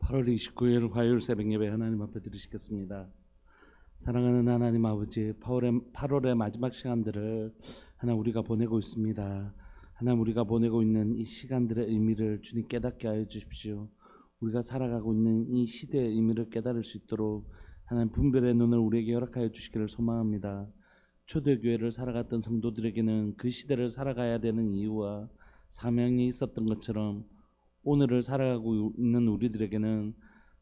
8월 29일 화요일 새벽 예배 하나님 앞에 드리시겠습니다. 사랑하는 하나님 아버지, 8월의 마지막 시간들을 하나님 우리가 보내고 있습니다. 하나님 우리가 보내고 있는 이 시간들의 의미를 주님 깨닫게 하여 주십시오. 우리가 살아가고 있는 이 시대의 의미를 깨달을 수 있도록 하나님 분별의 눈을 우리에게 허락하여 주시기를 소망합니다. 초대교회를 살아갔던 성도들에게는 그 시대를 살아가야 되는 이유와 사명이 있었던 것처럼 오늘을 살아가고 있는 우리들에게는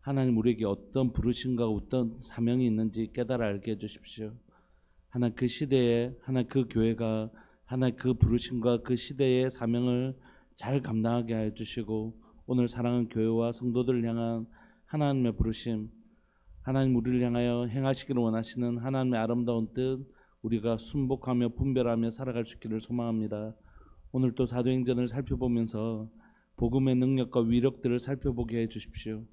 하나님 우리에게 어떤 부르심과 어떤 사명이 있는지 깨달아 알게 해주십시오. 하나님 그 시대에 하나님 그 교회가 하나님 그 부르심과 그 시대의 사명을 잘 감당하게 하여 주시고, 오늘 사랑하는 교회와 성도들을 향한 하나님의 부르심, 하나님 우리를 향하여 행하시기를 원하시는 하나님의 아름다운 뜻 우리가 순복하며 분별하며 살아갈 수 있기를 소망합니다. 오늘 또 사도행전을 살펴보면서 복음의 능력과 위력들을 살펴보게 해 주십시오.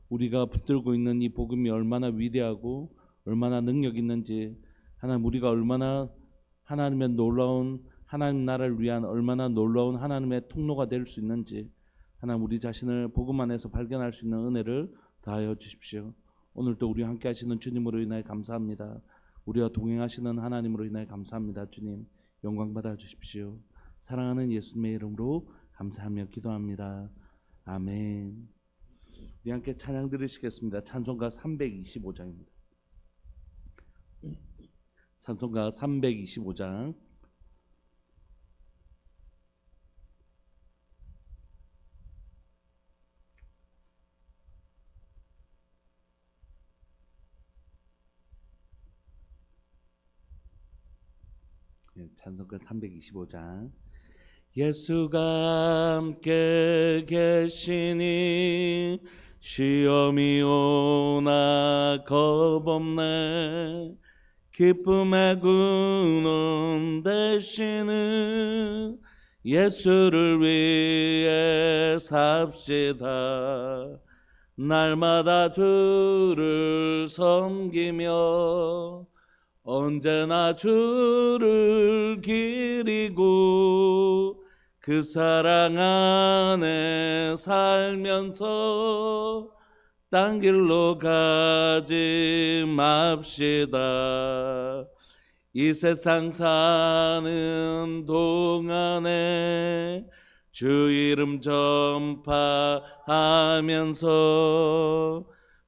우리가 붙들고 있는 이 복음이 얼마나 위대하고 얼마나 능력 있는지, 하나님 우리가 얼마나 하나님의 놀라운 하나님 나라를 위한 얼마나 놀라운 하나님의 통로가 될 수 있는지, 하나님 우리 자신을 복음 안에서 발견할 수 있는 은혜를 더하여 주십시오. 오늘도 우리와 함께 하시는 주님으로 인하여 감사합니다. 우리와 동행하시는 하나님으로 인하여 감사합니다. 주님 영광 받아 주십시오. 사랑하는 예수님의 이름으로 감사하며 기도합니다. 아멘. 우리 함께 찬양 들으시겠습니다. 찬송가 325장입니다. 찬송가 325장. 찬송가 325장. 예수가 함께 계시니 시험이 오나 겁없네. 기쁨의 근원 되시는 예수를 위해 삽시다. 날마다 주를 섬기며 언제나 주를 기리고 그 사랑 안에 살면서 딴 길로 가지 맙시다. 이 세상 사는 동안에 주 이름 전파하면서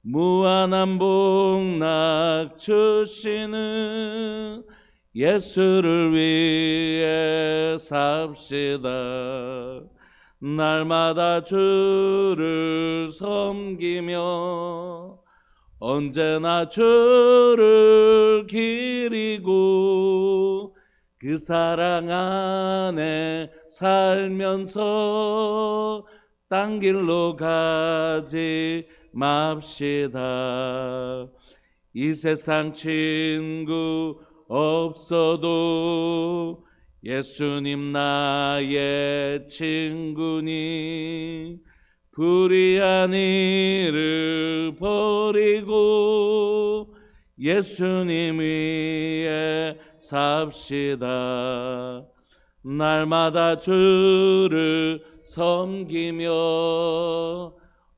무한한 복락 주시는 예수를 위해 삽시다. 날마다 주를 섬기며 언제나 주를 기리고 그 사랑 안에 살면서 딴 길로 가지 맙시다. 이 세상 친구 없어도 예수님 나의 친구니 불의한 일을 버리고 예수님 위에 삽시다. 날마다 주를 섬기며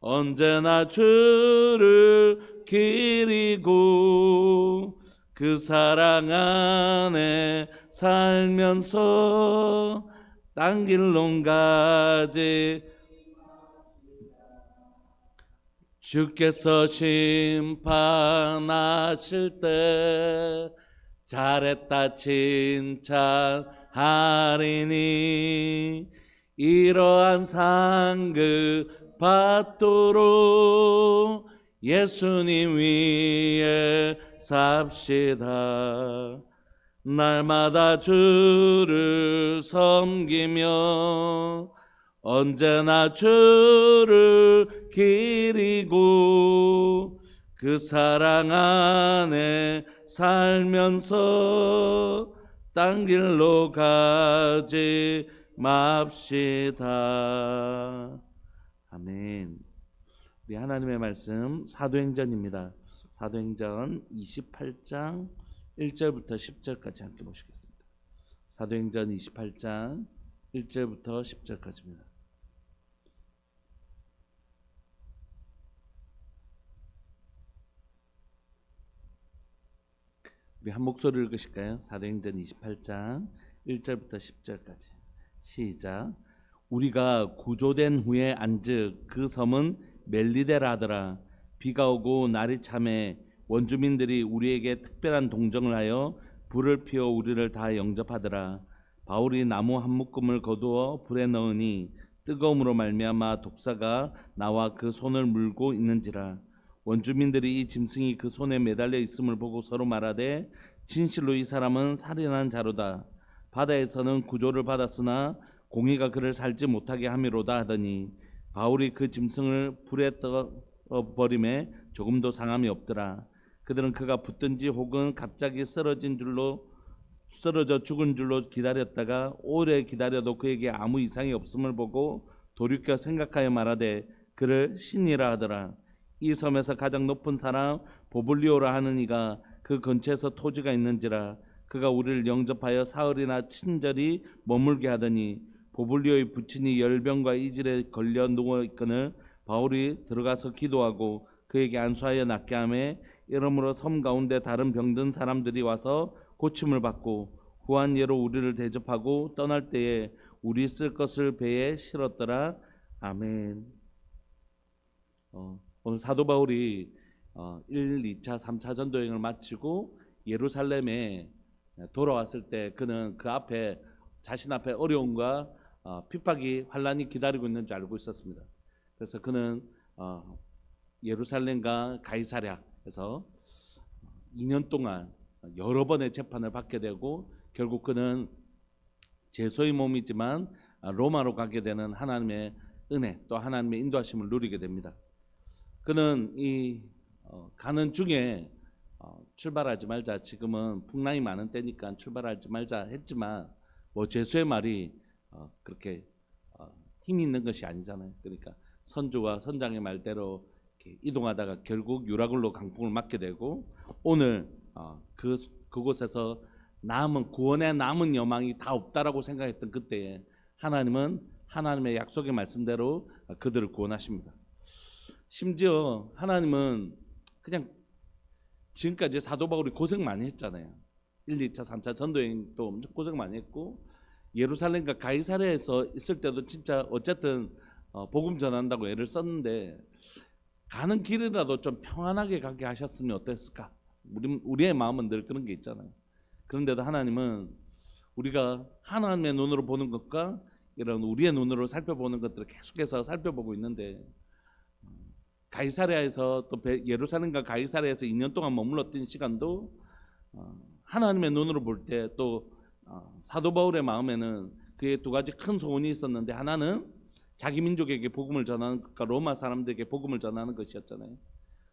언제나 주를 기리고 그 사랑 안에 살면서 딴 길로 가지. 주께서 심판하실 때 잘했다 칭찬하리니 이러한 상급 받도록 예수님 위에 삽시다. 날마다 주를 섬기며 언제나 주를 기리고 그 사랑 안에 살면서 딴 길로 가지 맙시다. 아멘. 우리 하나님의 말씀 사도행전입니다. 사도행전 28장 1절부터 10절까지 함께 보시겠습니다. 사도행전 28장 1절부터 10절까지입니다. 우리 한 목소리를 읽으실까요? 사도행전 28장 1절부터 10절까지 시작. 우리가 구조된 후에 안즉 그 섬은 멜리데라 하더라. 비가 오고 날이 참에 원주민들이 우리에게 특별한 동정을 하여 불을 피워 우리를 다 영접하더라. 바울이 나무 한 묶음을 거두어 불에 넣으니 뜨거움으로 말미암아 독사가 나와 그 손을 물고 있는지라. 원주민들이 이 짐승이 그 손에 매달려 있음을 보고 서로 말하되 진실로 이 사람은 살인한 자로다. 바다에서는 구조를 받았으나 공의가 그를 살지 못하게 함이로다 하더니 바울이 그 짐승을 불에 떠버림에 조금도 상함이 없더라. 그들은 그가 붙든지 혹은 갑자기 쓰러져 죽은 줄로 기다렸다가 오래 기다려도 그에게 아무 이상이 없음을 보고 돌이켜 생각하여 말하되 그를 신이라 하더라. 이 섬에서 가장 높은 사람 보블리오라 하는 이가 그 근처에서 토지가 있는지라. 그가 우리를 영접하여 사흘이나 친절히 머물게 하더니 보블리오의 부친이 열병과 이질에 걸려 누워있거늘 바울이 들어가서 기도하고 그에게 안수하여 낫게 하매 이러므로 섬 가운데 다른 병든 사람들이 와서 고침을 받고 후한 예로 우리를 대접하고 떠날 때에 우리 쓸 것을 배에 실었더라. 아멘. 오늘 사도 바울이 1, 2차, 3차 전도여행을 마치고 예루살렘에 돌아왔을 때 그는 그 앞에 자신 앞에 어려움과 핍박이 환란이 기다리고 있는 줄 알고 있었습니다. 그래서 그는 예루살렘과 가이사랴에서 2년 동안 여러 번의 재판을 받게 되고 결국 그는 제소의 몸이지만 로마로 가게 되는 하나님의 은혜 또 하나님의 인도하심을 누리게 됩니다. 그는 이 가는 중에 출발하지 말자, 지금은 풍랑이 많은 때니까 출발하지 말자 했지만 뭐 제수의 말이 그렇게 힘이 있는 것이 아니잖아요. 그러니까 선주와 선장의 말대로 이렇게 이동하다가 결국 유라굴로 강풍을 맞게 되고 오늘 그곳에서 구원의 남은 여망이 다 없다라고 생각했던 그때에 하나님은 하나님의 약속의 말씀대로 그들을 구원하십니다. 심지어 하나님은 그냥 지금까지 사도 바울이 고생 많이 했잖아요. 1, 2차, 3차 전도여행도 엄청 고생 많이 했고 예루살렘과 가이사랴에서 있을 때도 진짜 어쨌든 복음 전한다고 애를 썼는데 가는 길이라도 좀 평안하게 가게 하셨으면 어땠을까? 우리의 마음은 늘 그런 게 있잖아요. 그런데도 하나님은 우리가 하나님의 눈으로 보는 것과 이런 우리의 눈으로 살펴보는 것들을 계속해서 살펴보고 있는데 가이사랴에서 또 예루살렘과 가이사랴에서 2년 동안 머물렀던 시간도 하나님의 눈으로 볼 때 또 사도 바울의 마음에는 그의 두 가지 큰 소원이 있었는데 하나는 자기 민족에게 복음을 전하는 것과 로마 사람들에게 복음을 전하는 것이었잖아요.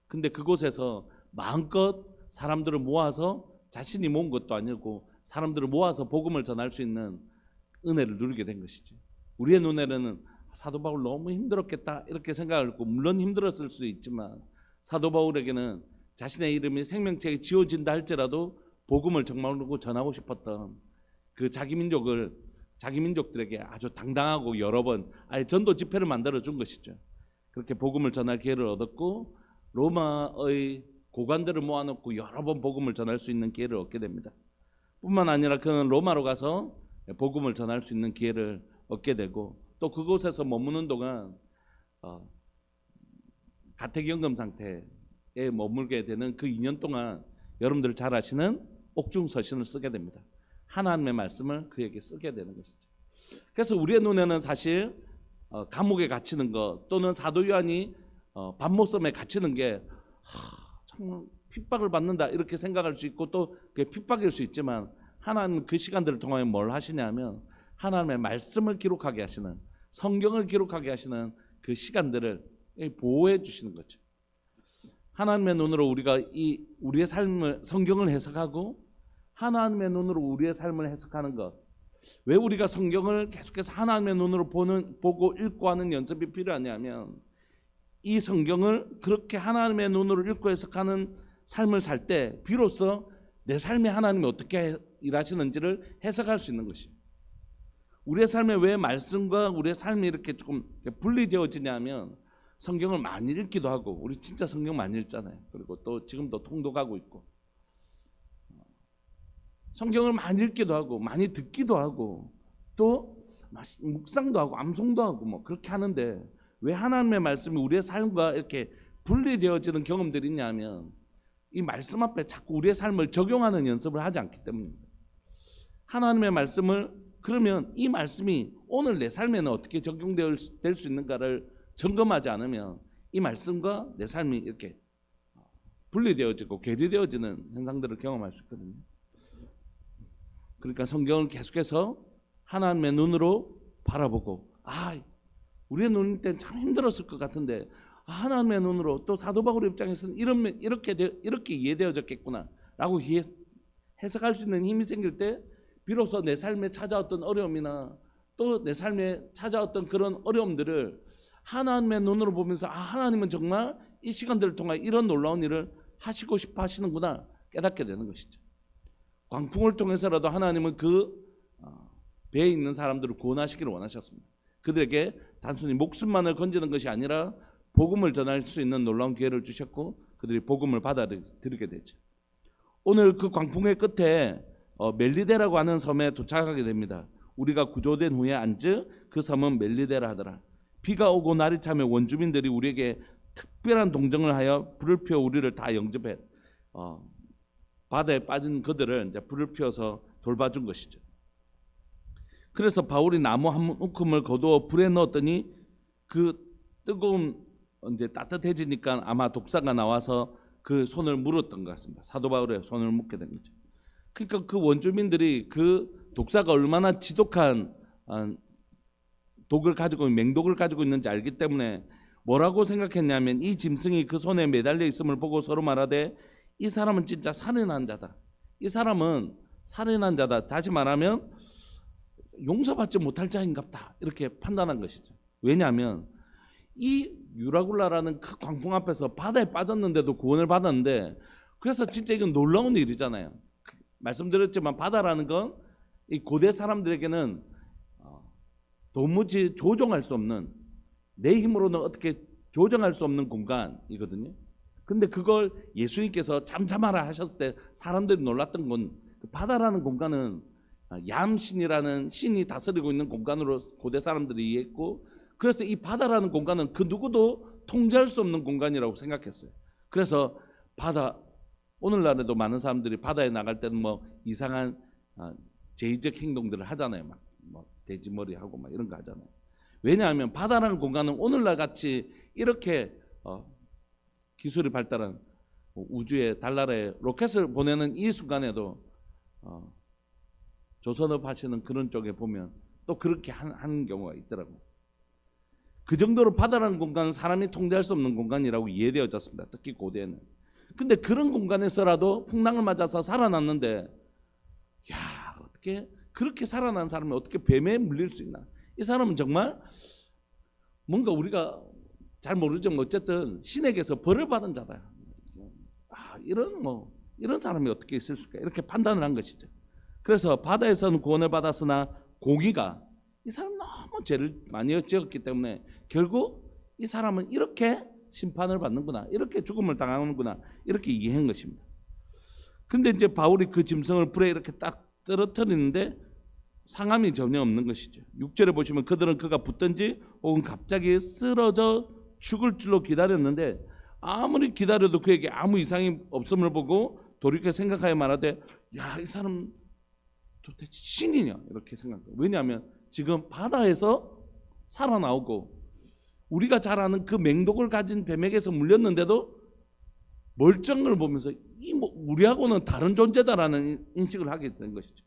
근데 그곳에서 마음껏 사람들을 모아서 자신이 모은 것도 아니고 사람들을 모아서 복음을 전할 수 있는 은혜를 누리게 된 것이지. 우리의 눈에는 사도 바울 너무 힘들었겠다 이렇게 생각하고 물론 힘들었을 수도 있지만 사도 바울에게는 자신의 이름이 생명책에 지어진다 할지라도 복음을 정말로 전하고 싶었던 그 자기 민족들에게 아주 당당하고 여러 번 아예 전도 집회를 만들어 준 것이죠. 그렇게 복음을 전할 기회를 얻었고 로마의 고관들을 모아놓고 여러 번 복음을 전할 수 있는 기회를 얻게 됩니다. 뿐만 아니라 그는 로마로 가서 복음을 전할 수 있는 기회를 얻게 되고 또 그곳에서 머무는 동안 가택연금 상태에 머물게 되는 그 2년 동안 여러분들 잘 아시는 옥중서신을 쓰게 됩니다. 하나님의 말씀을 그에게 쓰게 되는 것이죠. 그래서 우리의 눈에는 사실 감옥에 갇히는 것 또는 사도 요한이 밤모섬에 갇히는 게 정말 핍박을 받는다 이렇게 생각할 수 있고 또 그게 핍박일 수 있지만 하나님은 그 시간들을 통하여 뭘 하시냐면 하나님의 말씀을 기록하게 하시는 성경을 기록하게 하시는 그 시간들을 보호해 주시는 거죠. 하나님의 눈으로 우리가 우리의 삶을 성경을 해석하고 하나님의 눈으로 우리의 삶을 해석하는 것. 왜 우리가 성경을 계속해서 하나님의 눈으로 보고 읽고 하는 연습이 필요하냐면 이 성경을 그렇게 하나님의 눈으로 읽고 해석하는 삶을 살 때 비로소 내 삶에 하나님이 어떻게 일하시는지를 해석할 수 있는 것입니다. 우리의 삶에 왜 말씀과 우리의 삶이 이렇게 조금 분리되어지냐면 성경을 많이 읽기도 하고 우리 진짜 성경 많이 읽잖아요. 그리고 또 지금도 통독하고 있고 성경을 많이 읽기도 하고 많이 듣기도 하고 또 묵상도 하고 암송도 하고 뭐 그렇게 하는데 왜 하나님의 말씀이 우리의 삶과 이렇게 분리되어지는 경험들이 있냐면 이 말씀 앞에 자꾸 우리의 삶을 적용하는 연습을 하지 않기 때문입니다. 하나님의 말씀을 그러면 이 말씀이 오늘 내 삶에는 어떻게 적용될 수 있는가를 점검하지 않으면 이 말씀과 내 삶이 이렇게 분리되어지고 괴리되어지는 현상들을 경험할 수 있거든요. 그러니까 성경을 계속해서 하나님의 눈으로 바라보고 우리의 눈일 땐 참 힘들었을 것 같은데 하나님의 눈으로 또 사도 바울의 입장에서는 이렇게 이해되어졌겠구나 라고 해석할 수 있는 힘이 생길 때 비로소 내 삶에 찾아왔던 어려움이나 또 내 삶에 찾아왔던 그런 어려움들을 하나님의 눈으로 보면서 하나님은 정말 이 시간들을 통해 이런 놀라운 일을 하시고 싶어 하시는구나 깨닫게 되는 것이죠. 광풍을 통해서라도 하나님은 그 배에 있는 사람들을 구원하시기를 원하셨습니다. 그들에게 단순히 목숨만을 건지는 것이 아니라 복음을 전할 수 있는 놀라운 기회를 주셨고 그들이 복음을 받아들이게 되죠. 오늘 그 광풍의 끝에 멜리데라고 하는 섬에 도착하게 됩니다. 우리가 구조된 후에 앉은 그 섬은 멜리데라 하더라. 비가 오고 날이 차며 원주민들이 우리에게 특별한 동정을 하여 불을 피워 우리를 다 영접해 바다에 빠진 그들을 이제 불을 피워서 돌봐준 것이죠. 그래서 바울이 나무 한 움큼을 거두어 불에 넣었더니 그 뜨거운 이제 따뜻해지니까 아마 독사가 나와서 그 손을 물었던 것 같습니다. 사도 바울의 손을 묻게 된 거죠. 그러니까 그 원주민들이 그 독사가 얼마나 지독한 독을 가지고 맹독을 가지고 있는지 알기 때문에 뭐라고 생각했냐면 이 짐승이 그 손에 매달려 있음을 보고 서로 말하되 이 사람은 진짜 살인한 자다. 이 사람은 살인한 자다. 다시 말하면 용서받지 못할 자인갑다. 이렇게 판단한 것이죠. 왜냐하면 이 유라굴라라는 그 광풍 앞에서 바다에 빠졌는데도 구원을 받았는데 그래서 진짜 이건 놀라운 일이잖아요. 말씀드렸지만 바다라는 건 이 고대 사람들에게는 도무지 조종할 수 없는 내 힘으로는 어떻게 조정할 수 없는 공간이거든요. 근데 그걸 예수님께서 잠잠하라 하셨을 때 사람들이 놀랐던 건 바다라는 공간은 얌신이라는 신이 다스리고 있는 공간으로 고대 사람들이 이해했고 그래서 이 바다라는 공간은 그 누구도 통제할 수 없는 공간이라고 생각했어요. 그래서 바다 오늘날에도 많은 사람들이 바다에 나갈 때는 뭐 이상한 제의적 행동들을 하잖아요. 막 돼지머리 하고 막 이런 거 하잖아요. 왜냐하면 바다라는 공간은 오늘날 같이 이렇게 기술이 발달한 우주에 달나라에 로켓을 보내는 이 순간에도 조선업 하시는 그런 쪽에 보면 또 그렇게 하는 경우가 있더라고요. 그 정도로 바다라는 공간은 사람이 통제할 수 없는 공간이라고 이해되어졌습니다. 특히 고대에는. 근데 그런 공간에서라도 풍랑을 맞아서 살아났는데 어떻게 그렇게 살아난 사람이 어떻게 뱀에 물릴 수 있나? 이 사람은 정말 뭔가 우리가 잘 모르지만 어쨌든 신에게서 벌을 받은 자다. 이런 사람이 어떻게 있을 수가 이렇게 판단을 한 것이죠. 그래서 바다에서는 구원을 받았으나 공의가 이 사람 너무 죄를 많이 지었기 때문에 결국 이 사람은 이렇게 심판을 받는구나, 이렇게 죽음을 당하는구나, 이렇게 이해한 것입니다. 근데 이제 바울이 그 짐승을 불에 이렇게 딱 떨어뜨리는데 상함이 전혀 없는 것이죠. 6절에 보시면 그들은 그가 붙든지 혹은 갑자기 쓰러져 죽을 줄로 기다렸는데 아무리 기다려도 그에게 아무 이상이 없음을 보고 돌이켜 생각하여 말하되 이 사람 도대체 신이냐 이렇게 생각해요. 왜냐하면 지금 바다에서 살아나오고 우리가 잘 아는 그 맹독을 가진 뱀에게서 물렸는데도 멀쩡을 보면서 우리하고는 다른 존재다라는 인식을 하게 된 것이죠.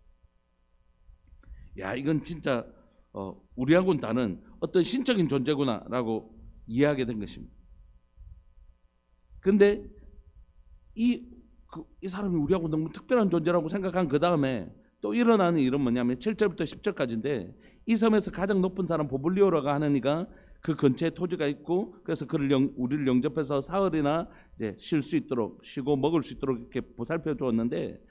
이건 진짜 우리하고는 다른 어떤 신적인 존재구나라고 이해하게 된 것입니다. 근데 이 사람이 우리하고 너무 특별한 존재라고 생각한 그 다음에 또 일어나는 일은 뭐냐면 7절부터 10절까지인데 이 섬에서 가장 높은 사람 보블리오라고 하는 이가 그 근처에 토지가 있고 그래서 우리를 영접해서 사흘이나 이제 쉴 수 있도록 쉬고 먹을 수 있도록 이렇게 보살펴 주었는데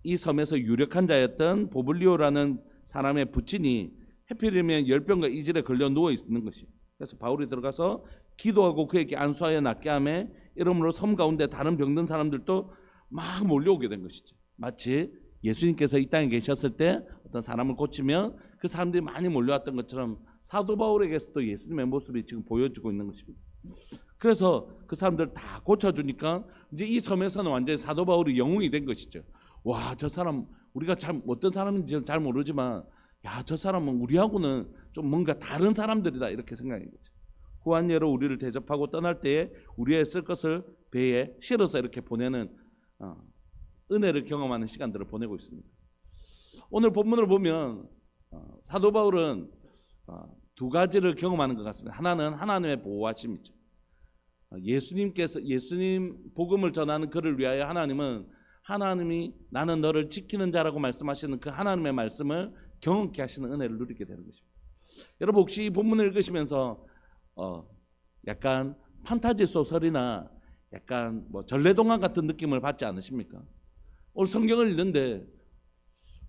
이 섬에서 유력한 자였던 보블리오라는 사람의 부친이 해필이면 10병과 이질에 걸려 누워 있는 것이. 그래서 바울이 들어가서 기도하고 그에게 안수하여 낫게 하며 이러므로 섬 가운데 다른 병든 사람들도 막 몰려오게 된 것이죠. 마치 예수님께서 이 땅에 계셨을 때 어떤 사람을 고치면 그 사람들이 많이 몰려왔던 것처럼 사도 바울에게서도 예수님의 모습이 지금 보여지고 있는 것입니다. 그래서 그 사람들 다 고쳐주니까 이제 이 섬에서는 완전히 사도 바울이 영웅이 된 것이죠. 와, 저 사람 우리가 참 어떤 사람인지 잘 모르지만 야, 저 사람은 우리하고는 좀 뭔가 다른 사람들이다 이렇게 생각한 거죠. 후한예로 우리를 대접하고 떠날 때에 우리의 쓸 것을 배에 실어서 이렇게 보내는 은혜를 경험하는 시간들을 보내고 있습니다. 오늘 본문을 보면 사도 바울은 두 가지를 경험하는 것 같습니다. 하나는 하나님의 보호하심이죠. 예수님 복음을 전하는 그를 위하여 하나님이 나는 너를 지키는 자라고 말씀하시는 그 하나님의 말씀을 경험케 하시는 은혜를 누리게 되는 것입니다. 여러분 혹시 이 본문을 읽으시면서 약간 판타지 소설이나 약간 뭐 전래동화 같은 느낌을 받지 않으십니까? 오늘 성경을 읽는데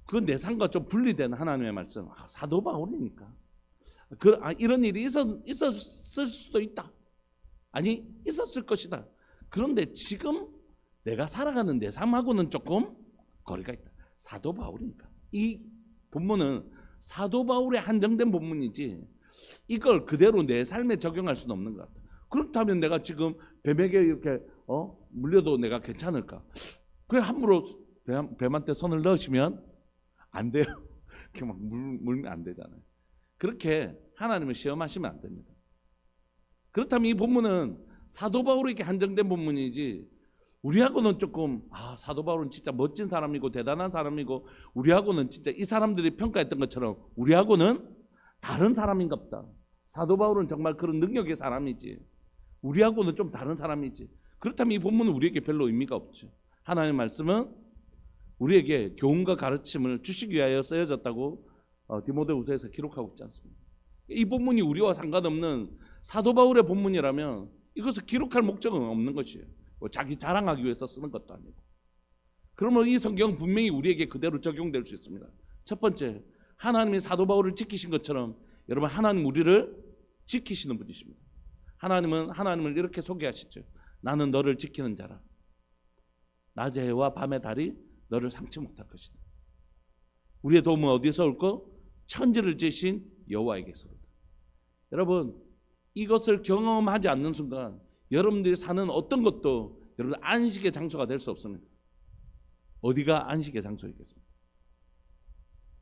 그 내 삶과 좀 분리된 하나님의 말씀. 사도 바울이니까 이런 일이 있었을 수도 있다. 아니 있었을 것이다. 그런데 지금 내가 살아가는 내 삶하고는 조금 거리가 있다. 사도 바울이니까. 이 본문은 사도 바울에 한정된 본문이지 이걸 그대로 내 삶에 적용할 수는 없는 것 같다. 그렇다면 내가 지금 뱀에게 이렇게 물려도 내가 괜찮을까? 그래 함부로 뱀한테 손을 넣으시면 안 돼요. 이렇게 막 물면 안 되잖아요. 그렇게 하나님을 시험하시면 안 됩니다. 그렇다면 이 본문은 사도 바울에게 한정된 본문이지 우리하고는 조금 사도 바울은 진짜 멋진 사람이고 대단한 사람이고 우리하고는 진짜 이 사람들이 평가했던 것처럼 우리하고는 다른 사람인가 보다. 사도 바울은 정말 그런 능력의 사람이지 우리하고는 좀 다른 사람이지. 그렇다면 이 본문은 우리에게 별로 의미가 없죠. 하나님의 말씀은 우리에게 교훈과 가르침을 주시기 위하여 쓰여졌다고 디모데후서에서 기록하고 있지 않습니까? 이 본문이 우리와 상관없는 사도 바울의 본문이라면 이것을 기록할 목적은 없는 것이에요. 뭐 자기 자랑하기 위해서 쓰는 것도 아니고. 그러면 이 성경은 분명히 우리에게 그대로 적용될 수 있습니다. 첫 번째, 하나님이 사도 바울을 지키신 것처럼 여러분 하나님 우리를 지키시는 분이십니다. 하나님은 하나님을 이렇게 소개하시죠. 나는 너를 지키는 자라. 낮의 해와 밤의 달이 너를 상치 못할 것이다. 우리의 도움은 어디서 올까? 천지를 지으신 여호와에게서로다. 여러분 이것을 경험하지 않는 순간 여러분들이 사는 어떤 것도 여러분 안식의 장소가 될 수 없습니다. 어디가 안식의 장소이겠습니까?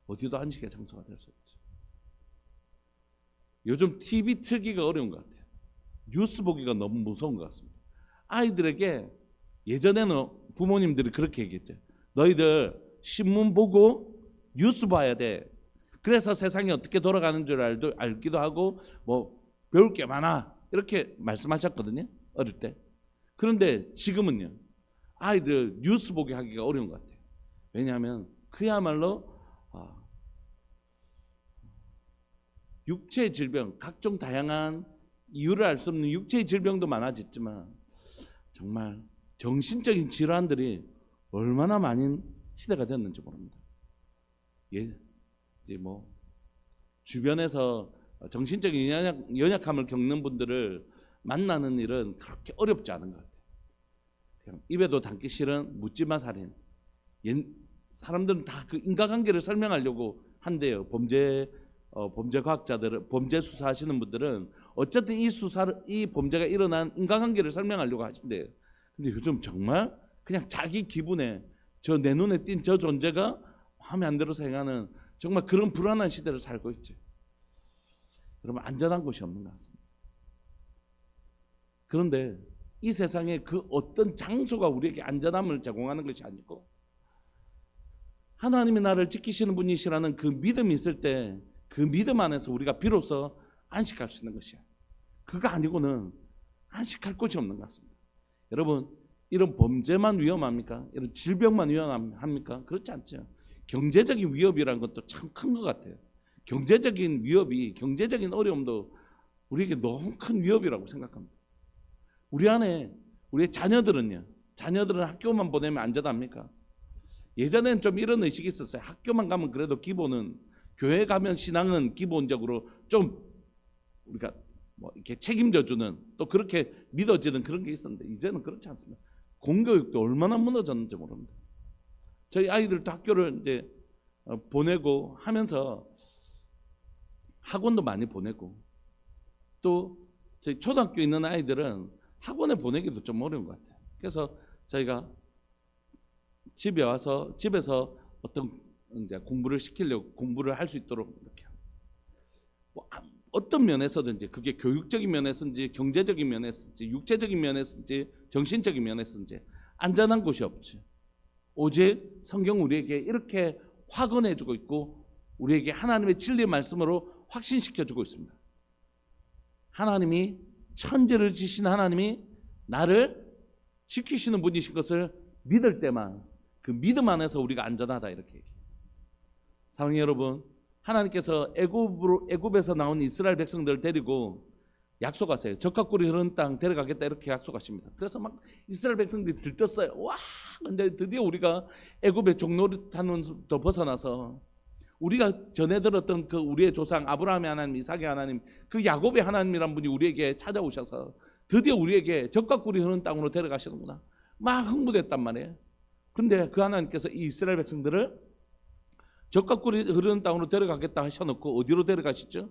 어디도 안식의 장소가 될 수 없죠. 요즘 TV 틀기가 어려운 것 같아요. 뉴스 보기가 너무 무서운 것 같습니다. 아이들에게 예전에는 부모님들이 그렇게 얘기했죠. 너희들 신문 보고 뉴스 봐야 돼. 그래서 세상이 어떻게 돌아가는 줄 알기도 하고 뭐 배울 게 많아. 이렇게 말씀하셨거든요. 어릴 때. 그런데 지금은요. 아이들 뉴스 보게 하기가 어려운 것 같아요. 왜냐하면 그야말로 육체의 질병, 각종 다양한 이유를 알 수 없는 육체의 질병도 많아졌지만 정말 정신적인 질환들이 얼마나 많은 시대가 됐는지 모릅니다. 이제 뭐 주변에서 정신적인 연약함을 겪는 분들을 만나는 일은 그렇게 어렵지 않은 것 같아요. 그냥 입에도 담기 싫은 묻지마 살인. 사람들은 다 그 인과관계를 설명하려고 한대요. 범죄 과학자들은, 범죄 수사하시는 분들은 어쨌든 이 범죄가 일어난 인과관계를 설명하려고 하신대요. 근데 요즘 정말 그냥 자기 기분에 내 눈에 띈 저 존재가 마음에 안 들어서 행하는 정말 그런 불안한 시대를 살고 있죠. 여러분 안전한 곳이 없는 것 같습니다. 그런데 이 세상에 그 어떤 장소가 우리에게 안전함을 제공하는 것이 아니고 하나님이 나를 지키시는 분이시라는 그 믿음이 있을 때 그 믿음 안에서 우리가 비로소 안식할 수 있는 것이야. 그거 아니고는 안식할 곳이 없는 것 같습니다. 여러분 이런 범죄만 위험합니까? 이런 질병만 위험합니까? 그렇지 않죠. 경제적인 위협이라는 것도 참 큰 것 같아요. 경제적인 위협이, 경제적인 어려움도 우리에게 너무 큰 위협이라고 생각합니다. 우리의 자녀들은 학교만 보내면 안전합니까? 예전에는 좀 이런 의식이 있었어요. 학교만 가면 그래도 기본은, 교회 가면 신앙은 기본적으로 좀 우리가 뭐 이렇게 책임져주는, 또 그렇게 믿어지는 그런 게 있었는데 이제는 그렇지 않습니다. 공교육도 얼마나 무너졌는지 모릅니다. 저희 아이들도 학교를 이제 보내고 하면서 학원도 많이 보내고, 또 저희 초등학교 있는 아이들은 학원에 보내기도 좀 어려운 것 같아요. 그래서 저희가 집에 와서 집에서 어떤 이제 공부를 시키려고, 공부를 할 수 있도록 이렇게 뭐 어떤 면에서든지, 그게 교육적인 면에서든지 경제적인 면에서든지 육체적인 면에서든지 정신적인 면에서든지 안전한 곳이 없지. 오직 성경 우리에게 이렇게 확언해주고 있고, 우리에게 하나님의 진리의 말씀으로 확신시켜주고 있습니다. 하나님이, 천지를 지신 하나님이 나를 지키시는 분이신 것을 믿을 때만, 그 믿음 안에서 우리가 안전하다, 이렇게 얘기해요. 사랑하는 여러분, 하나님께서 애굽에서 나온 이스라엘 백성들을 데리고 약속하세요. 적각꿀이 흐르는 땅 데려가겠다, 이렇게 약속하십니다. 그래서 막 이스라엘 백성들이 들떴어요. 와, 근데 드디어 우리가 애굽의 종노릇하면서 벗어나서 우리가 전에 들었던 그 우리의 조상 아브라함의 하나님, 이삭의 하나님, 그 야곱의 하나님이란 분이 우리에게 찾아오셔서 드디어 우리에게 적각꿀이 흐르는 땅으로 데려가시는구나, 막 흥분했단 말이에요. 근데 그 하나님께서 이 이스라엘 백성들을 적각꿀이 흐르는 땅으로 데려가겠다 하셔놓고 어디로 데려가시죠?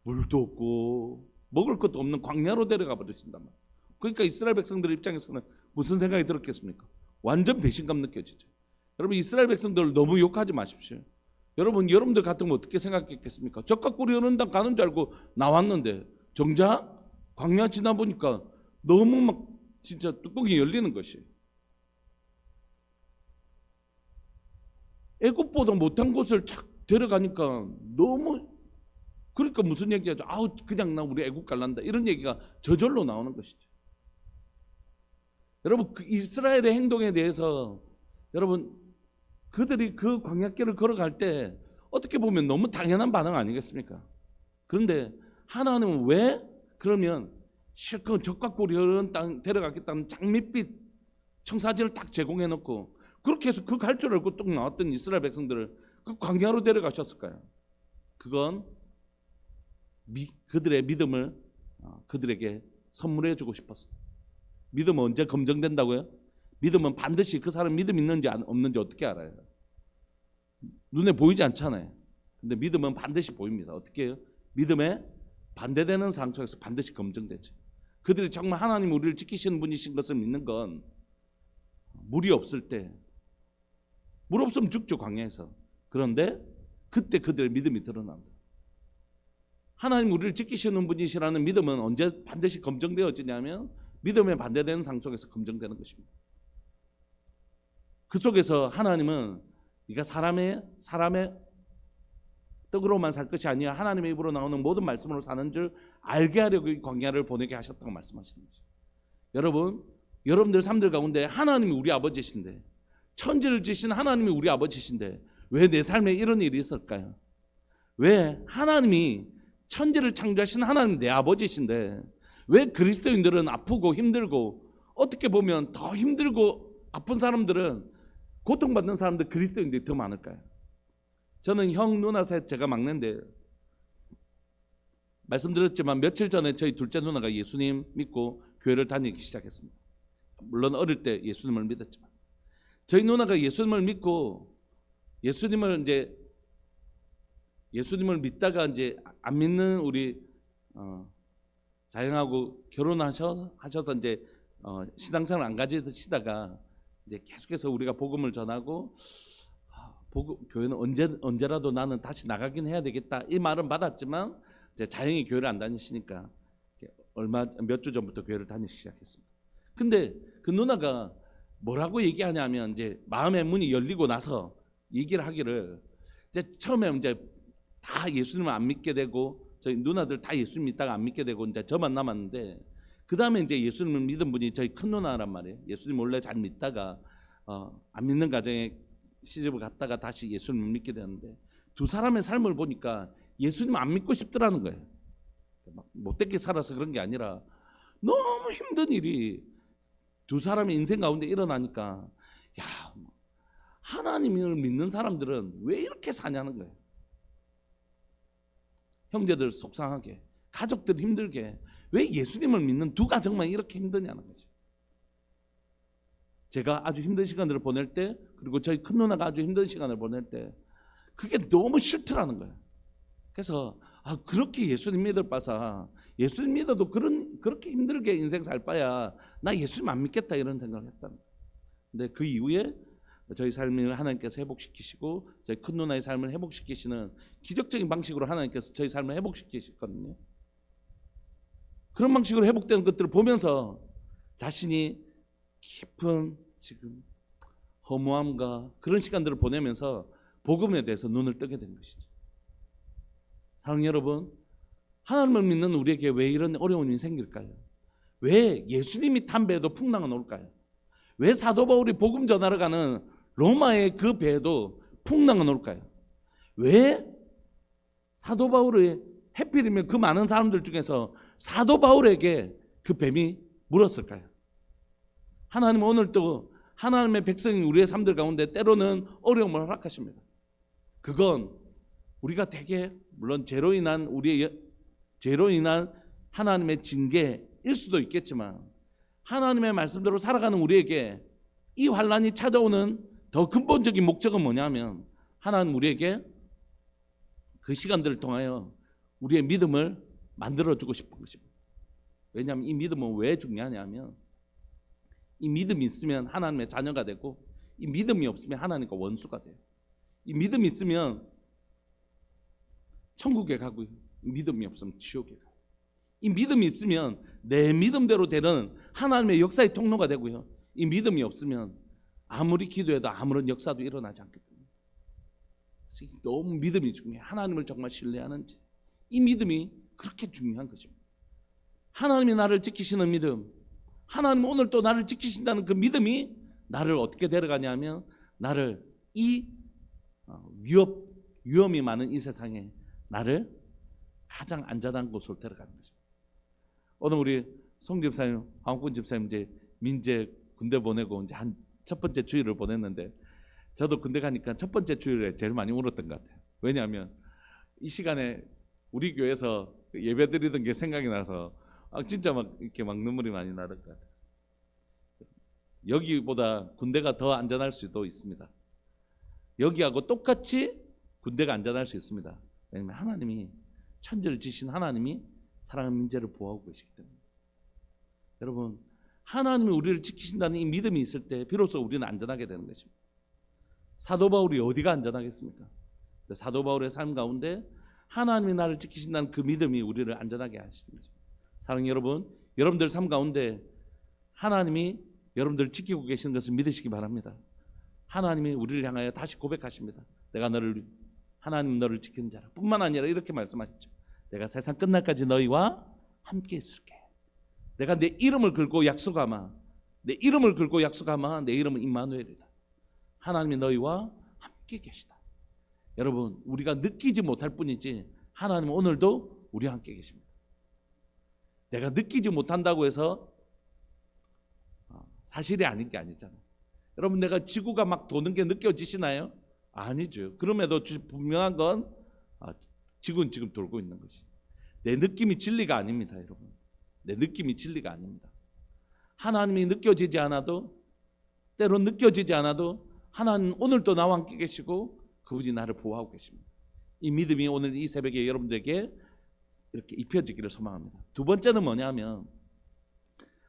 물도 없고 먹을 것도 없는 광야로 데려가 버리신단 말이에요. 그러니까 이스라엘 백성들 입장에서는 무슨 생각이 들었겠습니까? 완전 배신감 느껴지죠. 여러분, 이스라엘 백성들을 너무 욕하지 마십시오. 여러분들 같으면 어떻게 생각했겠습니까? 적각꿀이 흐르는 땅 가는 줄 알고 나왔는데 정작 광야 지나 보니까 너무 막 진짜 뚜껑이 열리는 것이, 애굽보다 못한 곳을 착 데려가니까 너무, 그러니까 무슨 얘기하죠? 아우, 그냥 나 우리 애굽 갈란다, 이런 얘기가 저절로 나오는 것이죠. 여러분, 그 이스라엘의 행동에 대해서 여러분, 그들이 그 광야길을 걸어갈 때 어떻게 보면 너무 당연한 반응 아니겠습니까? 그런데 하나님은 왜 그러면 실컷 적각꿀이 흐르는 땅 데려가겠다는 장밋빛 청사진을 딱 제공해 놓고 그렇게 해서 그 갈 줄 알고 뚝 나왔던 이스라엘 백성들을 그 광야로 데려가셨을까요? 그건 그들의 믿음을 그들에게 선물해 주고 싶었어요. 믿음은 언제 검증된다고요? 믿음은 반드시 그 사람 믿음 있는지 없는지 어떻게 알아요? 눈에 보이지 않잖아요. 근데 믿음은 반드시 보입니다. 어떻게 해요? 믿음에 반대되는 상황 속에서 반드시 검증되죠. 그들이 정말 하나님 우리를 지키시는 분이신 것을 믿는 건 물이 없을 때, 물 없으면 죽죠, 광야에서. 그런데 그때 그들의 믿음이 드러난다. 하나님 우리를 지키시는 분이시라는 믿음은 언제 반드시 검증되어지냐면 믿음에 반대되는 상황 속에서 검증되는 것입니다. 그 속에서 하나님은 네가 사람의 떡으로만 살 것이 아니라 하나님의 입으로 나오는 모든 말씀으로 사는 줄 알게 하려고 이 광야를 보내게 하셨다고 말씀하시는 거죠. 여러분들 삶들 가운데 하나님이 우리 아버지신데, 천지를 지신 하나님이 우리 아버지신데 왜 내 삶에 이런 일이 있을까요? 왜 하나님이 천지를 창조하신 하나님 내 아버지신데 왜 그리스도인들은 아프고 힘들고, 어떻게 보면 더 힘들고 아픈 사람들은, 고통받는 사람들, 그리스도인들이 더 많을까요? 저는 형 누나 셋, 제가 막내인데 말씀드렸지만 며칠 전에 저희 둘째 누나가 예수님 믿고 교회를 다니기 시작했습니다. 물론 어릴 때 예수님을 믿었지만 저희 누나가 예수님을 믿고 예수님을 믿다가 이제 안 믿는 우리 자영하고 결혼하셔서 이제 신앙생활 안 가지시다가 이제 계속해서 우리가 복음을 전하고, 교회는 언제라도 나는 다시 나가긴 해야 되겠다, 이 말은 받았지만 이제 자영이 교회를 안 다니시니까 몇 주 전부터 교회를 다니기 시작했습니다. 근데 그 누나가 뭐라고 얘기하냐면, 이제 마음의 문이 열리고 나서 얘기를 하기를, 이제 처음에 이제 다 예수님을 안 믿게 되고, 저희 누나들 다 예수님 믿다가 안 믿게 되고 이제 저만 남았는데, 그 다음에 이제 예수님을 믿은 분이 저희 큰 누나란 말이에요. 예수님 원래 잘 믿다가 안 믿는 가정에 시집을 갔다가 다시 예수님을 믿게 되는데, 두 사람의 삶을 보니까 예수님 안 믿고 싶더라는 거예요. 막 못되게 살아서 그런 게 아니라 너무 힘든 일이 두 사람의 인생 가운데 일어나니까, 야, 하나님을 믿는 사람들은 왜 이렇게 사냐는 거예요. 형제들 속상하게, 가족들 힘들게, 왜 예수님을 믿는 두 가정만 이렇게 힘드냐는 거죠. 제가 아주 힘든 시간을 보낼 때, 그리고 저희 큰 누나가 아주 힘든 시간을 보낼 때 그게 너무 싫더라는 거예요. 그래서 그렇게 예수님 믿을 바사 예수님 믿어도 그렇게 힘들게 인생 살 바야 나 예수님 안 믿겠다 이런 생각을 했다는 거예요. 근데 그 이후에 저희 삶을 하나님께서 회복시키시고 저희 큰 누나의 삶을 회복시키시는 기적적인 방식으로 하나님께서 저희 삶을 회복시키셨거든요. 그런 방식으로 회복되는 것들을 보면서 자신이 깊은 지금 허무함과 그런 시간들을 보내면서 복음에 대해서 눈을 뜨게 된 것이죠. 사랑하는 여러분, 하나님을 믿는 우리에게 왜 이런 어려움이 생길까요? 왜 예수님이 탄 배에도 풍랑은 올까요? 왜 사도 바울이 복음 전하러 가는 로마의 그 배에도 풍랑은 올까요? 왜 사도 바울의 해필이면 그 많은 사람들 중에서 사도 바울에게 그 뱀이 물었을까요? 하나님은 오늘도 하나님의 백성인 우리의 삶들 가운데 때로는 어려움을 허락하십니다. 그건 우리가 되게 물론 죄로 인한 하나님의 징계일 수도 있겠지만 하나님의 말씀대로 살아가는 우리에게 이 환난이 찾아오는 더 근본적인 목적은 뭐냐면 하나님 우리에게 그 시간들을 통하여 우리의 믿음을 만들어주고 싶은 것입니다. 왜냐하면 이 믿음은 왜 중요하냐면 이 믿음이 있으면 하나님의 자녀가 되고 이 믿음이 없으면 하나님과 원수가 돼요. 이 믿음이 있으면 천국에 가고요. 이 믿음이 없으면 지옥에 가요. 이 믿음이 있으면 내 믿음대로 되는 하나님의 역사의 통로가 되고요. 이 믿음이 없으면 아무리 기도해도 아무런 역사도 일어나지 않기 때문에 너무 믿음이 중요해요. 하나님을 정말 신뢰하는지 이 믿음이 그렇게 중요한 거죠. 하나님이 나를 지키시는 믿음, 하나님 오늘 또 나를 지키신다는 그 믿음이 나를 어떻게 데려가냐면 나를 이 위험이 많은 이 세상에 나를 가장 안전한 곳으로 데려가는 거죠. 오늘 우리 송 집사님, 황군 집사님 이제 민재 군대 보내고 이제 한 첫 번째 주일을 보냈는데 저도 군대 가니까 첫 번째 주일에 제일 많이 울었던 것 같아요. 왜냐하면 이 시간에 우리 교회에서 예배 드리던 게 생각이 나서 진짜 막 이렇게 막 눈물이 많이 나는 것 같아요. 여기보다 군대가 더 안전할 수도 있습니다. 여기하고 똑같이 군대가 안전할 수 있습니다. 왜냐하면 하나님이 천지를 지신 하나님이 사랑하는 민재를 보호하고 계시기 때문에. 여러분 하나님이 우리를 지키신다는 이 믿음이 있을 때 비로소 우리는 안전하게 되는 것입니다. 사도 바울이 어디가 안전하겠습니까? 사도 바울의 삶 가운데 하나님이 나를 지키신다는 그 믿음이 우리를 안전하게 하십니다. 사랑하는 여러분, 여러분들 삶 가운데 하나님이 여러분들을 지키고 계시는 것을 믿으시기 바랍니다. 하나님이 우리를 향하여 다시 고백하십니다. 하나님 너를 지키는 자라. 뿐만 아니라 이렇게 말씀하셨죠. 내가 세상 끝날까지 너희와 함께 있을게. 내가 내 이름을 걸고 약속하마. 내 이름을 걸고 약속하마. 내 이름은 임마누엘이다. 하나님이 너희와 함께 계시다. 여러분 우리가 느끼지 못할 뿐이지 하나님은 오늘도 우리와 함께 계십니다. 내가 느끼지 못한다고 해서 사실이 아닌 게 아니잖아요. 여러분 내가 지구가 막 도는 게 느껴지시나요? 아니죠. 그럼에도 분명한 건 지구는 지금 돌고 있는 것이. 내 느낌이 진리가 아닙니다. 여러분 내 느낌이 진리가 아닙니다. 하나님이 느껴지지 않아도 때론 느껴지지 않아도 하나님 오늘도 나와 함께 계시고 그분이 나를 보호하고 계십니다. 이 믿음이 오늘 이 새벽에 여러분들에게 이렇게 입혀지기를 소망합니다. 두 번째는 뭐냐면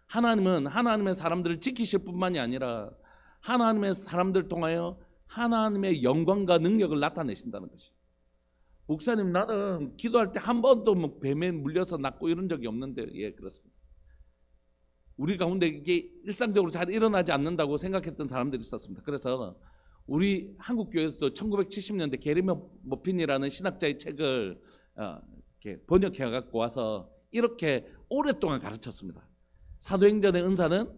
하나님은 하나님의 사람들을 지키실 뿐만이 아니라 하나님의 사람들 통하여 하나님의 영광과 능력을 나타내신다는 것이. 목사님 나는 기도할 때 한 번도 뭐 뱀에 물려서 낫고 이런 적이 없는데 예 그렇습니다. 우리 가운데 이게 일상적으로 잘 일어나지 않는다고 생각했던 사람들이 있었습니다. 그래서 우리 한국교회에서도 1970년대 게리 머핀이라는 신학자의 책을 이렇게 번역해 갖고 와서 이렇게 오랫동안 가르쳤습니다. 사도행전의 은사는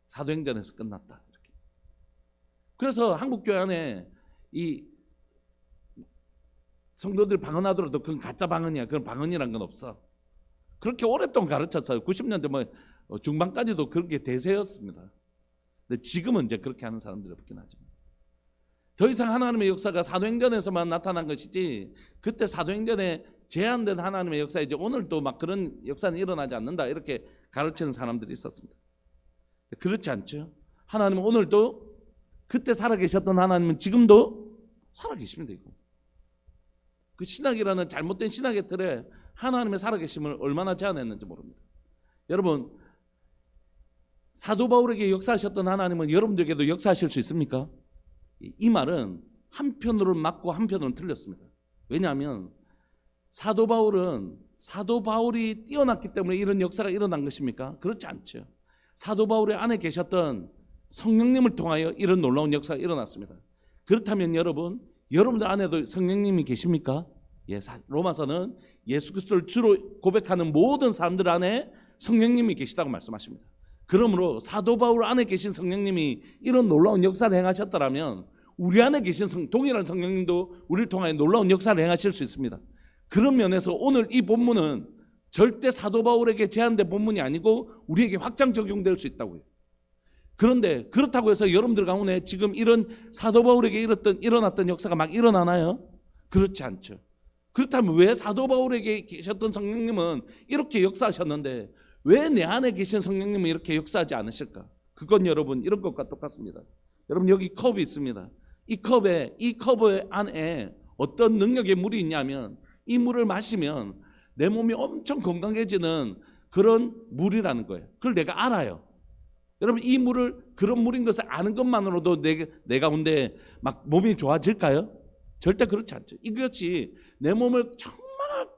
사도행전에서 끝났다. 이렇게. 그래서 한국교회 안에 이 성도들 방언하더라도 그건 가짜 방언이야. 그건 방언이란 건 없어. 그렇게 오랫동안 가르쳤어요. 90년대 뭐 중반까지도 그렇게 대세였습니다. 근데 지금은 이제 그렇게 하는 사람들이 없긴 하지만 더 이상 하나님의 역사가 사도행전에서만 나타난 것이지 그때 사도행전에 제한된 하나님의 역사이지 오늘도 막 그런 역사는 일어나지 않는다 이렇게 가르치는 사람들이 있었습니다. 그렇지 않죠. 하나님은 오늘도 그때 살아계셨던 하나님은 지금도 살아계십니다. 이거. 그 신학이라는 잘못된 신학의 틀에 하나님의 살아계심을 얼마나 제한했는지 모릅니다. 여러분, 사도 바울에게 역사하셨던 하나님은 여러분들에게도 역사하실 수 있습니까? 이 말은 한편으로는 맞고 한편으로는 틀렸습니다. 왜냐하면 사도 바울이 뛰어났기 때문에 이런 역사가 일어난 것입니까? 그렇지 않죠. 사도 바울의 안에 계셨던 성령님을 통하여 이런 놀라운 역사가 일어났습니다. 그렇다면 여러분들 안에도 성령님이 계십니까? 예, 로마서는 예수 그리스도를 주로 고백하는 모든 사람들 안에 성령님이 계시다고 말씀하십니다. 그러므로 사도 바울 안에 계신 성령님이 이런 놀라운 역사를 행하셨다면 우리 안에 계신 동일한 성령님도 우리를 통하여 놀라운 역사를 행하실 수 있습니다. 그런 면에서 오늘 이 본문은 절대 사도 바울에게 제한된 본문이 아니고 우리에게 확장 적용될 수 있다고요. 그런데 그렇다고 해서 여러분들 가운데 지금 이런 사도 바울에게 일어났던 역사가 막 일어나나요? 그렇지 않죠. 그렇다면 왜 사도 바울에게 계셨던 성령님은 이렇게 역사하셨는데 왜 내 안에 계신 성령님은 이렇게 역사하지 않으실까? 그건 여러분 이런 것과 똑같습니다. 여러분 여기 컵이 있습니다. 이 컵의 안에 어떤 능력의 물이 있냐면 이 물을 마시면 내 몸이 엄청 건강해지는 그런 물이라는 거예요. 그걸 내가 알아요. 여러분 이 물을 그런 물인 것을 아는 것만으로도 내 가운데 막 몸이 좋아질까요? 절대 그렇지 않죠. 이것이 내 몸을 정말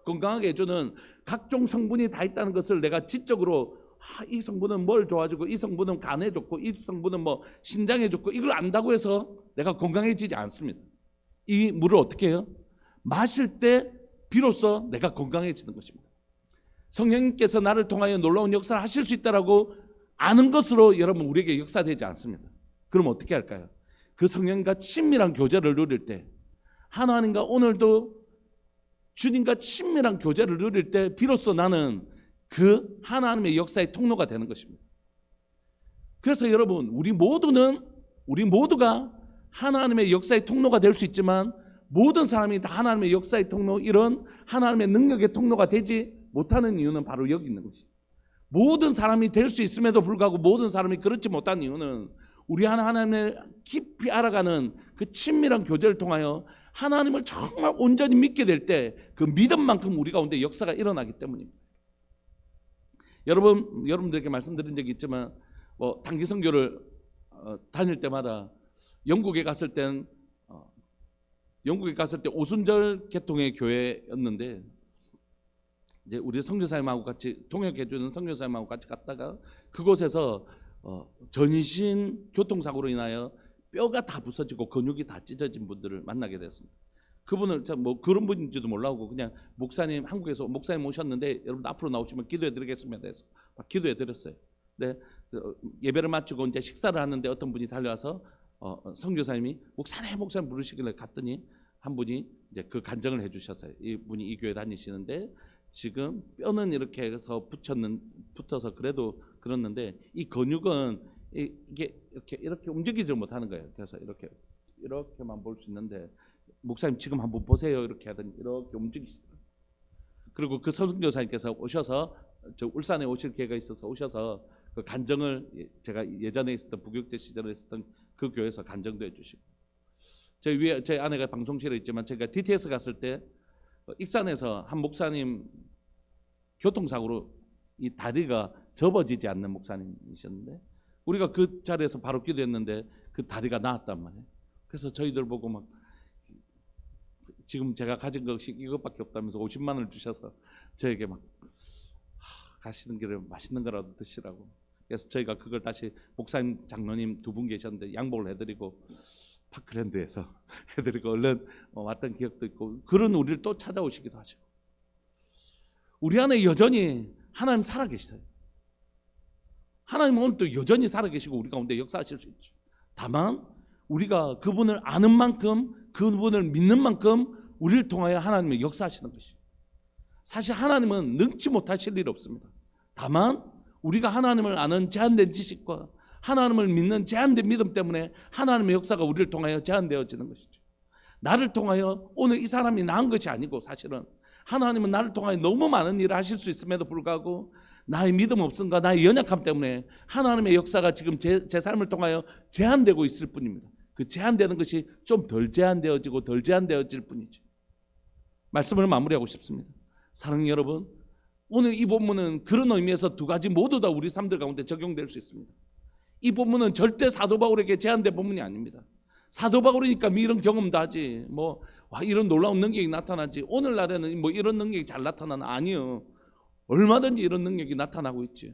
건강하게 해주는 각종 성분이 다 있다는 것을 내가 지적으로 이 성분은 뭘 좋아주고 이 성분은 간에 좋고 이 성분은 뭐 신장에 좋고 이걸 안다고 해서 내가 건강해지지 않습니다. 이 물을 어떻게 해요? 마실 때 비로소 내가 건강해지는 것입니다. 성령님께서 나를 통하여 놀라운 역사를 하실 수 있다라고 아는 것으로 여러분 우리에게 역사되지 않습니다. 그럼 어떻게 할까요? 그 성령과 친밀한 교제를 누릴 때 하나님과 오늘도 주님과 친밀한 교제를 누릴 때 비로소 나는 그 하나님의 역사의 통로가 되는 것입니다. 그래서 여러분 우리 모두가 하나님의 역사의 통로가 될 수 있지만 모든 사람이 다 하나님의 역사의 통로 이런 하나님의 능력의 통로가 되지 못하는 이유는 바로 여기 있는 것이죠. 모든 사람이 될 수 있음에도 불구하고 모든 사람이 그렇지 못한 이유는 우리 하나님을 깊이 알아가는 그 친밀한 교제를 통하여 하나님을 정말 온전히 믿게 될 때 그 믿음만큼 우리 가운데 역사가 일어나기 때문입니다. 여러분들에게 말씀드린 적이 있지만 단기 선교를 다닐 때마다 영국에 갔을 때 오순절 계통의 교회였는데 이제 우리 선교사님하고 같이 통역해주는 선교사님하고 같이 갔다가 그곳에서 전신 교통사고로 인하여 뼈가 다 부서지고 근육이 다 찢어진 분들을 만나게 됐습니다. 그분을 뭐 그런 분인지도 몰라고 그냥 목사님 한국에서 목사님 오셨는데 여러분 앞으로 나오시면 기도해드리겠습니다 해서 막 기도해드렸어요. 네, 예배를 마치고 이제 식사를 하는데 어떤 분이 달려와서 선교사님이 목사님 부르시길래 갔더니 한 분이 이제 그 간증을 해주셨어요. 이 분이 이 교회 다니시는데 지금 뼈는 이렇게 해서 붙어서 그래도 그렇는데 이 근육은 이게 이렇게 움직이지 못하는 거예요. 그래서 이렇게만 볼 수 있는데 목사님 지금 한번 보세요 이렇게 하더니 이렇게 움직이시더라고요. 그리고 그 선교사님께서 오셔서 저 울산에 오실 기회가 있어서 오셔서 그 간증을 제가 예전에 있었던 부교육제 시절에 있었던 그 교회에서 간증도 해주시고 제 아내가 방송실에 있지만 제가 DTS 갔을 때 익산에서 한 목사님 교통사고로 이 다리가 접어지지 않는 목사님이셨는데 우리가 그 자리에서 바로 기도했는데 그 다리가 나았단 말이에요. 그래서 저희들 보고 막 지금 제가 가진 것이 이것밖에 없다면서 50만 원을 주셔서 저에게 막 가시는 길에 맛있는 거라도 드시라고. 그래서 저희가 그걸 다시 목사님 장로님 두 분 계셨는데 양복을 해드리고 파크랜드에서 해드리고 얼른 왔던 기억도 있고 그런 우리를 또 찾아오시기도 하죠. 우리 안에 여전히 하나님 살아계시어요. 하나님은 오늘 또 여전히 살아계시고 우리 가운데 역사하실 수 있죠. 다만 우리가 그분을 아는 만큼 그분을 믿는 만큼 우리를 통하여 하나님의 역사하시는 것이죠. 사실 하나님은 능치 못하실 일 없습니다. 다만 우리가 하나님을 아는 제한된 지식과 하나님을 믿는 제한된 믿음 때문에 하나님의 역사가 우리를 통하여 제한되어지는 것이죠. 나를 통하여 오늘 이 사람이 나은 것이 아니고 사실은 하나님은 나를 통하여 너무 많은 일을 하실 수 있음에도 불구하고 나의 믿음 없음과 나의 연약함 때문에 하나님의 역사가 지금 제 삶을 통하여 제한되고 있을 뿐입니다. 그 제한되는 것이 좀 덜 제한되어지고 덜 제한되어질 뿐이죠. 말씀을 마무리하고 싶습니다. 사랑하는 여러분, 오늘 이 본문은 그런 의미에서 두 가지 모두 다 우리 삶들 가운데 적용될 수 있습니다. 이 본문은 절대 사도 바울에게 제한된 본문이 아닙니다. 사도 바울이니까 이런 경험도 하지, 이런 놀라운 능력이 나타나지, 오늘날에는 이런 능력이 잘 나타나나? 아니요. 얼마든지 이런 능력이 나타나고 있죠.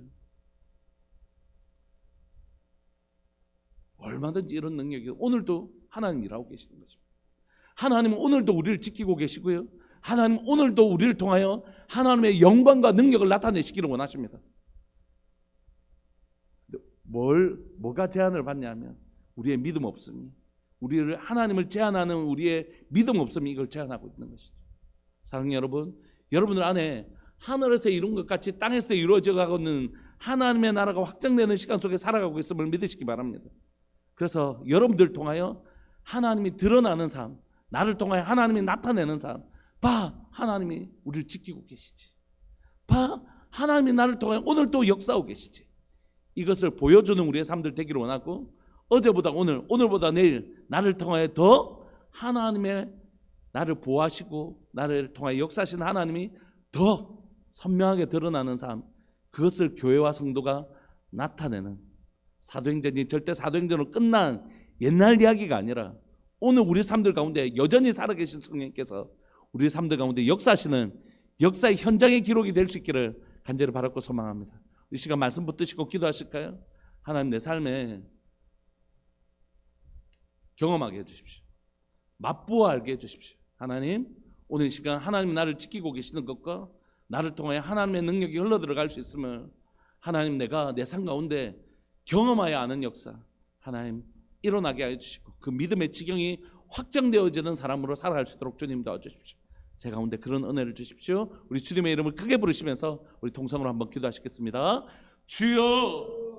얼마든지 이런 능력이 오늘도 하나님 일하고 계시는 거죠. 하나님은 오늘도 우리를 지키고 계시고요, 하나님은 오늘도 우리를 통하여 하나님의 영광과 능력을 나타내시기를 원하십니다. 뭐가 제한을 받냐면 우리의 믿음 없음이, 우리를 하나님을 제한하는 우리의 믿음 없음이 이걸 제한하고 있는 것이죠. 사랑하는 여러분, 여러분들 안에 하늘에서 이룬 것 같이 땅에서 이루어져 가고 있는 하나님의 나라가 확장되는 시간 속에 살아가고 있음을 믿으시기 바랍니다. 그래서 여러분들 통하여 하나님이 드러나는 삶, 나를 통하여 하나님이 나타내는 삶, 봐, 하나님이 우리를 지키고 계시지, 봐, 하나님이 나를 통하여 오늘 또 역사하고 계시지, 이것을 보여주는 우리의 삶들 되기를 원하고, 어제보다 오늘, 오늘보다 내일 나를 통하여 더 하나님의 나를 보호하시고 나를 통하여 역사하시는 하나님이 더 선명하게 드러나는 삶, 그것을 교회와 성도가 나타내는, 사도행전이 절대 사도행전으로 끝난 옛날 이야기가 아니라 오늘 우리 삶들 가운데 여전히 살아계신 성령님께서 우리 삶들 가운데 역사하시는 역사의 현장의 기록이 될 수 있기를 간절히 바라고 소망합니다. 이 시간 말씀 붙드시고 기도하실까요? 하나님, 내 삶에 경험하게 해주십시오. 맛보아 알게 해주십시오. 하나님, 오늘 이 시간 하나님 나를 지키고 계시는 것과 나를 통하여 하나님의 능력이 흘러들어갈 수 있음을 하나님, 내가 내 삶 가운데 경험하여 아는 역사 하나님 일어나게 하여 주시고 그 믿음의 지경이 확장되어지는 사람으로 살아갈 수 있도록 주님 도와주십시오. 제 가운데 그런 은혜를 주십시오. 우리 주님의 이름을 크게 부르시면서 우리 통성으로 한번 기도하시겠습니다. 주여,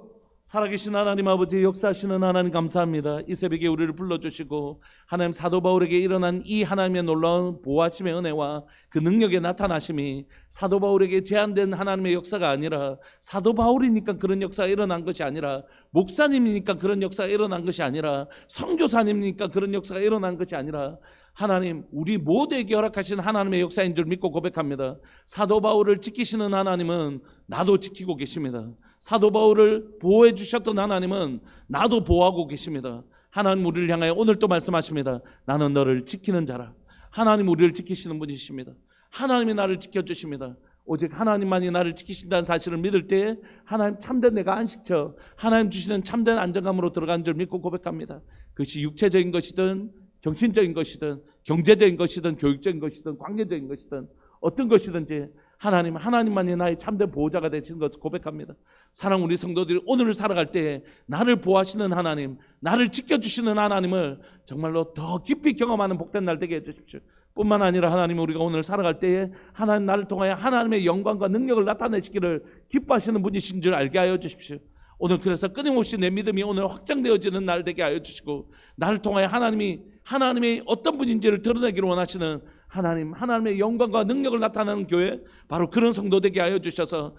살아계신 하나님 아버지, 역사하시는 하나님 감사합니다. 이 새벽에 우리를 불러주시고 하나님, 사도 바울에게 일어난 이 하나님의 놀라운 보호하심의 은혜와 그 능력의 나타나심이 사도 바울에게 제한된 하나님의 역사가 아니라, 사도 바울이니까 그런 역사가 일어난 것이 아니라, 목사님이니까 그런 역사가 일어난 것이 아니라, 선교사님이니까 그런 역사가 일어난 것이 아니라, 하나님, 우리 모두에게 허락하신 하나님의 역사인 줄 믿고 고백합니다. 사도 바울을 지키시는 하나님은 나도 지키고 계십니다. 사도 바울을 보호해 주셨던 하나님은 나도 보호하고 계십니다. 하나님, 우리를 향하여 오늘 또 말씀하십니다. 나는 너를 지키는 자라. 하나님, 우리를 지키시는 분이십니다. 하나님이 나를 지켜주십니다. 오직 하나님만이 나를 지키신다는 사실을 믿을 때에 하나님, 참된 내가 안식처, 하나님 주시는 참된 안정감으로 들어간 줄 믿고 고백합니다. 그것이 육체적인 것이든 정신적인 것이든 경제적인 것이든 교육적인 것이든 관계적인 것이든 어떤 것이든지 하나님만이 나의 참된 보호자가 되시는 것을 고백합니다. 사랑 우리 성도들이 오늘을 살아갈 때에 나를 보호하시는 하나님, 나를 지켜주시는 하나님을 정말로 더 깊이 경험하는 복된 날 되게 해주십시오. 뿐만 아니라 하나님, 우리가 오늘 살아갈 때에 하나님 나를 통하여 하나님의 영광과 능력을 나타내시기를 기뻐하시는 분이신 줄 알게 하여 주십시오. 오늘 그래서 끊임없이 내 믿음이 오늘 확장되어지는 날 되게 하여 주시고, 나를 통하여 하나님이 어떤 분인지를 드러내기를 원하시는 하나님의 영광과 능력을 나타내는 교회, 바로 그런 성도 되게 하여 주셔서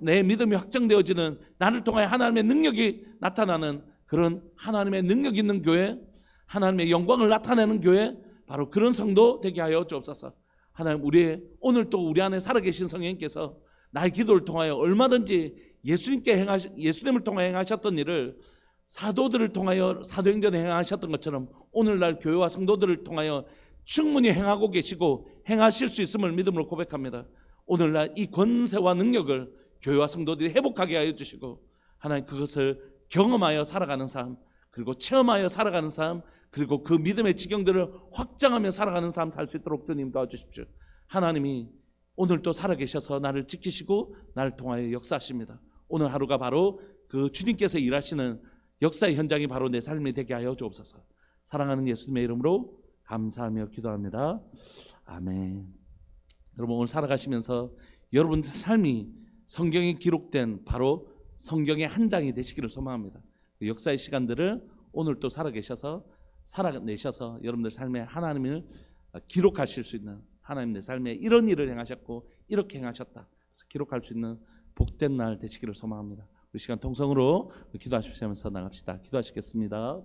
내 믿음이 확장되어지는, 나를 통하여 하나님의 능력이 나타나는 그런 하나님의 능력 있는 교회, 하나님의 영광을 나타내는 교회, 바로 그런 성도 되게 하여 주옵소서. 하나님, 오늘 또 우리 안에 살아계신 성령님께서 나의 기도를 통하여 얼마든지 예수님을 통하여 행하셨던 일을 사도들을 통하여 사도행전에 행하셨던 것처럼 오늘날 교회와 성도들을 통하여 충분히 행하고 계시고 행하실 수 있음을 믿음으로 고백합니다. 오늘날 이 권세와 능력을 교회와 성도들이 회복하게 하여 주시고, 하나님, 그것을 경험하여 살아가는 삶, 그리고 체험하여 살아가는 삶, 그리고 그 믿음의 지경들을 확장하며 살아가는 삶 살 수 있도록 주님 도와주십시오. 하나님이 오늘 또 살아계셔서 나를 지키시고 나를 통하여 역사하십니다. 오늘 하루가 바로 그 주님께서 일하시는 역사의 현장이 바로 내 삶이 되게 하여 주옵소서. 사랑하는 예수님의 이름으로 감사하며 기도합니다. 아멘. 여러분, 오늘 살아가시면서 여러분 삶이 성경에 기록된 바로 성경의 한 장이 되시기를 소망합니다. 그 역사의 시간들을 오늘 또 살아내셔서 여러분들 삶에 하나님을 기록하실 수 있는, 하나님 내 삶에 이런 일을 행하셨고 이렇게 행하셨다, 그래서 기록할 수 있는 복된 날 되시기를 소망합니다. 우리 시간 통성으로 기도하시면서 나갑시다. 기도하시겠습니다.